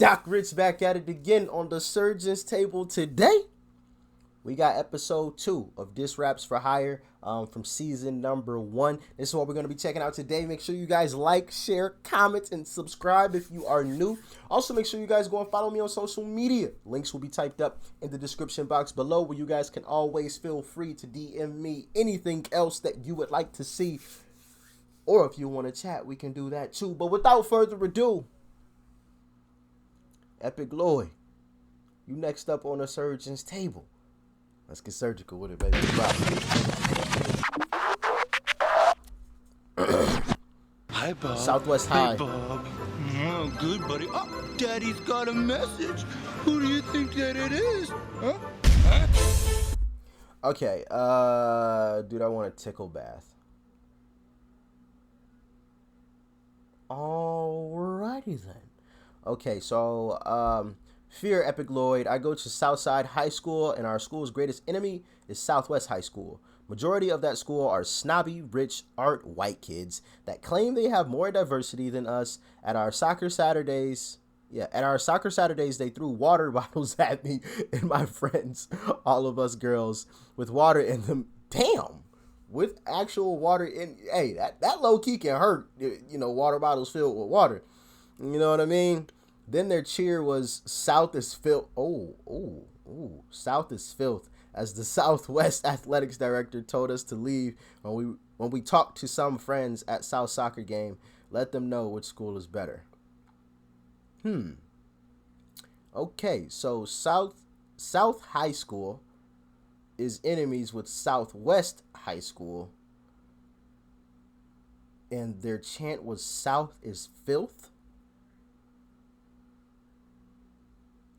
Doc Rich back at it again on the Surgeon's Table today. We got episode 2 of Dis Raps for Hire from season number 1. This is what we're going to be checking out today. Make sure you guys like, share, comment, and subscribe if you are new. Also, make sure you guys go and follow me on social media. Links will be typed up in the description box below, where you guys can always feel free to DM me anything else that you would like to see. Or if you want to chat, we can do that too. But without further ado, Epic Lloyd, you next up on the Surgeon's Table. Let's get surgical with it, baby. Hi, Bob. Southwest Hey, High. Bob. Oh, good, buddy. Oh, Daddy's got a message. Who do you think that it is? Huh? Okay, dude, I want a tickle bath. Alrighty then. Okay, so, Fear Epic Lloyd. I go to Southside High School, and our school's greatest enemy is Southwest High School. Majority of that school are snobby, rich, art, white kids that claim they have more diversity than us. At our soccer Saturdays, they threw water bottles at me and my friends, all of us girls, with water in them. Damn, with actual water in. Hey, that low key can hurt. You know, water bottles filled with water. You know what I mean? Then their cheer was South is filth. South is filth, as the Southwest athletics director told us to leave when we talked to some friends at South soccer game. Let them know which school is better. Okay, so South High School is enemies with Southwest High School, and their chant was South is filth,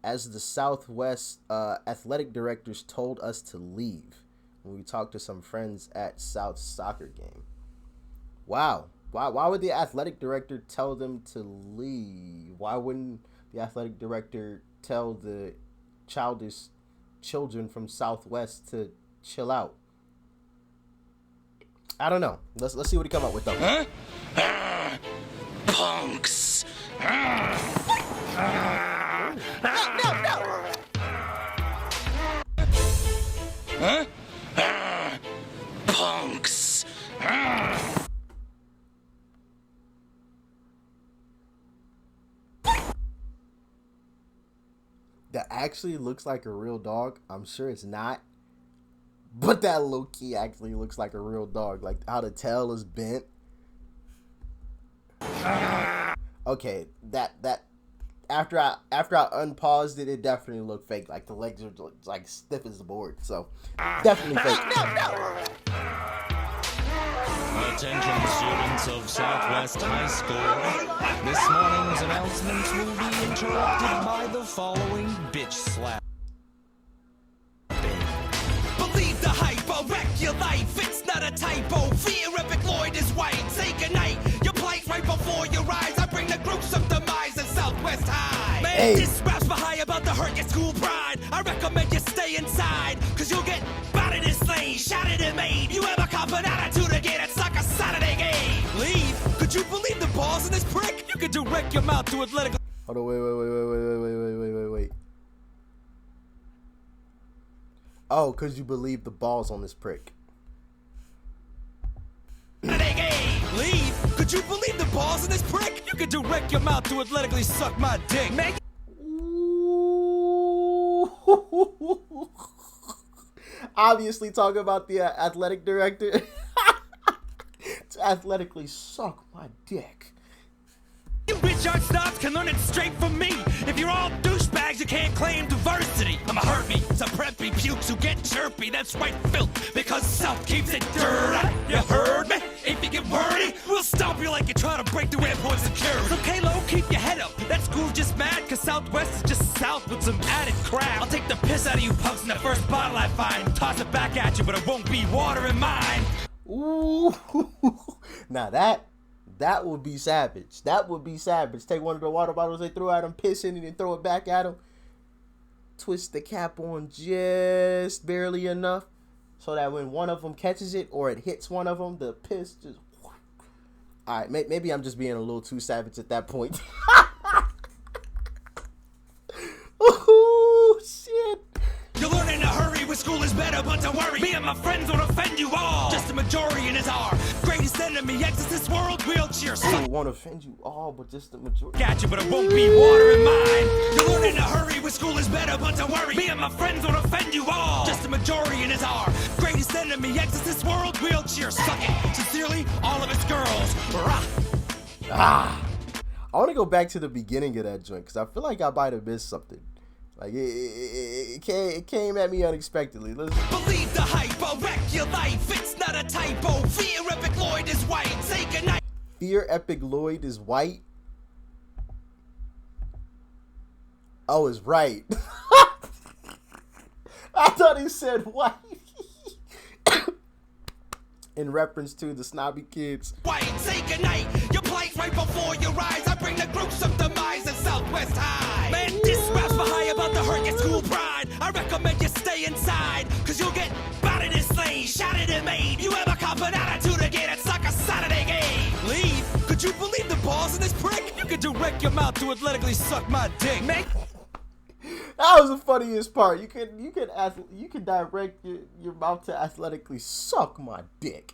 as the Southwest athletic directors told us to leave when we talked to some friends at South soccer game. Wow. Why would the athletic director tell them to leave? Why wouldn't the athletic director tell the childish children from Southwest to chill out? I don't know. Let's see what he come up with though. Huh? Punks. No. Huh? Punks. That actually looks like a real dog. I'm sure it's not, but that low key actually looks like a real dog. Like how the tail is bent. Okay, that after I unpaused it, it definitely looked fake. Like the legs are like stiff as the board. So definitely fake. Attention students of Southwest High School. This morning's announcements will be interrupted by the following bitch slap. Believe the hype, I'll wreck your life. It's not a typo. Fear Epic Lloyd is white. Say goodnight. Your plight right before your eyes. I bring the gruesome demise of Southwest High. Man, Hey. This rap's for high about to hurt your school pride. I recommend you stay inside, cause you'll get battered and slain, shotted and made. You have a confident attitude again, it's like a Saturday game. Leave? Could you believe the balls in this prick? You could direct your mouth to athletic. Hold on, wait. Oh, cause you believe the balls on this prick. Leave? Could you believe the balls in this prick? You could direct your mouth to athletically suck my dick. Make Obviously talking about the athletic director. To athletically suck my dick. you rich art snobs can learn it straight from me. If you're all douchebags, you can't claim diversity. I'm a hurt me, some preppy pukes who get chirpy. That's white filth, because South keeps it dirty. You heard me? If you get wordy, we'll stomp you like you're trying to break through airport security. So K-Lo, keep your head up. That school's just mad, cause Southwest is just South with some added crap. I'll take the piss out of you punks in the first bottle I find. Toss it back at you, but it won't be water in mine. Ooh. Now that would be savage. That would be savage. Take one of the water bottles they threw at him, piss in it, and throw it back at him. Twist the cap on just barely enough so that when one of them catches it or it hits one of them, the piss just... All right, maybe I'm just being a little too savage at that point. better, but don't worry, me and my friends won't offend you all. Just a majority and is our greatest enemy. Exits this world, we'll cheer. Ooh, won't offend you all, but just the majority. Got you, but it won't be water in mine. You'll learn in a hurry when school is better, but don't worry, me and my friends won't offend you all. Just a majority and is our greatest enemy. Exits this world, we'll cheer. Suck it. Sincerely, all of its girls. Rah. I want to go back to the beginning of that joint because I feel like I might have missed something. Like it came at me unexpectedly. Listen. Believe the hype, I'll wreck your life. It's not a typo. Fear Epic Lloyd is white. Say goodnight. Fear Epic Lloyd is white. Oh, it's right. I thought he said white. In reference to the snobby kids. White, say goodnight. Your plight right before your eyes. I bring the gruesome demise of Southwest High. Man, this rap's for high about to hurt your school pride. I recommend you stay inside, cause you'll get botted and slain, shotted and made. You have a confident attitude again, it's like a Saturday game. Leave? Could you believe the balls in this prick? You could direct your mouth to athletically suck my dick, man. That was the funniest part. You could direct your mouth to athletically suck my dick.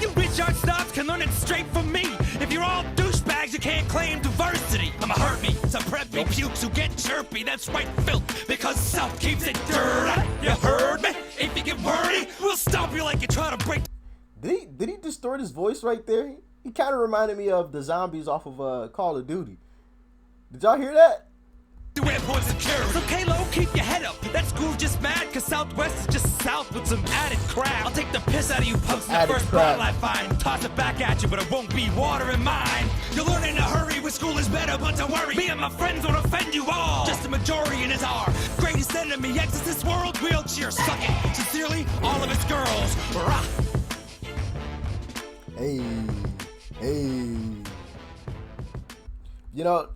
You rich art snobs can learn it straight from me. If you're all douchebags, you can't claim diversity. I'ma hurt me, some preppy pukes who get chirpy. That's right, filth, because South keeps it dirty. You heard me? If you get wordy, we'll stomp you like you're trying to break. Did he distort his voice right there? He kind of reminded me of the zombies off of Call of Duty. Did y'all hear that? The airport security. So K-Lo, keep your head up. That school's just mad, cause Southwest is just south with some added crap. I'll take the piss out of you punks in the first bottle I find. Toss it back at you, but it won't be water in mine. You'll learn in a hurry when school is better, but don't worry, me and my friends won't offend you all. Just a majority and is our greatest enemy. Exits this world, we'll cheer. Suck it. Sincerely, all of its girls. Rah. Hey. You know,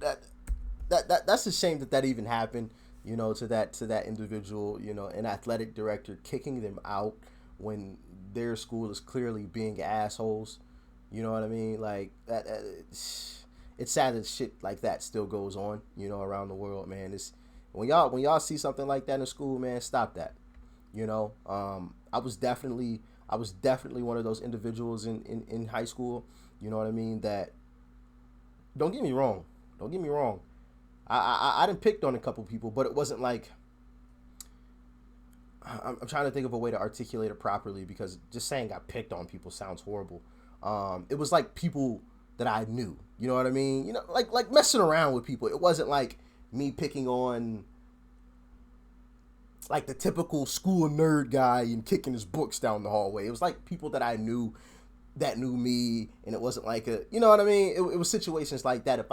that's a shame that even happened, you know, to that individual, you know, an athletic director kicking them out when their school is clearly being assholes. You know what I mean? Like that it's sad that shit like that still goes on, you know, around the world, man. It's when y'all see something like that in school, man, stop that. You know, I was definitely one of those individuals in high school, you know what I mean, that don't get me wrong. I done picked on a couple people, but it wasn't like, I'm trying to think of a way to articulate it properly because just saying I picked on people sounds horrible. It was like people that I knew, you know what I mean? You know, like messing around with people. It wasn't like me picking on like the typical school nerd guy and kicking his books down the hallway. It was like people that I knew that knew me, and it wasn't like a, you know what I mean? It was situations like that.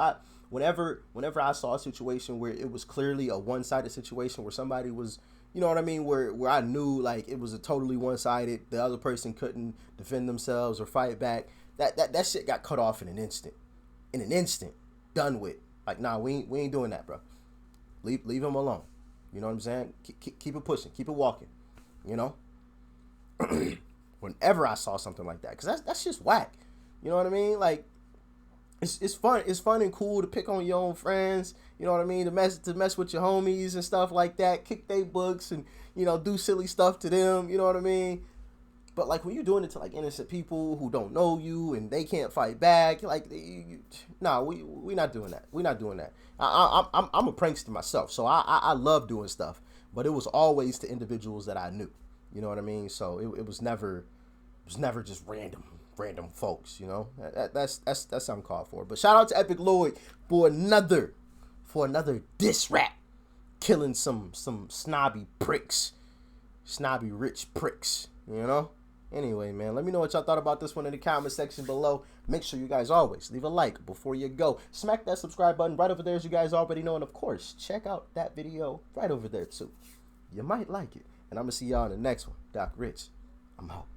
Whenever I saw a situation where it was clearly a one-sided situation where somebody was, you know what I mean, where I knew like it was a totally one-sided, the other person couldn't defend themselves or fight back, that shit got cut off in an instant, done with. Like, nah, we ain't doing that, bro. Leave him alone. You know what I'm saying? Keep it pushing, keep it walking. You know. Whenever I saw something like that, because that's just whack. You know what I mean? Like, it's fun and cool to pick on your own friends. You know what I mean? To mess with your homies and stuff like that. Kick their books and, you know, do silly stuff to them. You know what I mean? But like when you're doing it to like innocent people who don't know you and they can't fight back, like, nah, we not doing that. We're not doing that. I'm a prankster myself, so I love doing stuff, but it was always to individuals that I knew. You know what I mean? So it was never just random folks. You know, that's something called for. But shout out to Epic Lloyd for another diss rap, killing some snobby rich pricks. You know. Anyway, man, let me know what y'all thought about this one in the comment section below. Make sure you guys always leave a like before you go. Smack that subscribe button right over there, as you guys already know. And of course, check out that video right over there too. You might like it. And I'm going to see y'all in the next one. Dr. Rich, I'm out.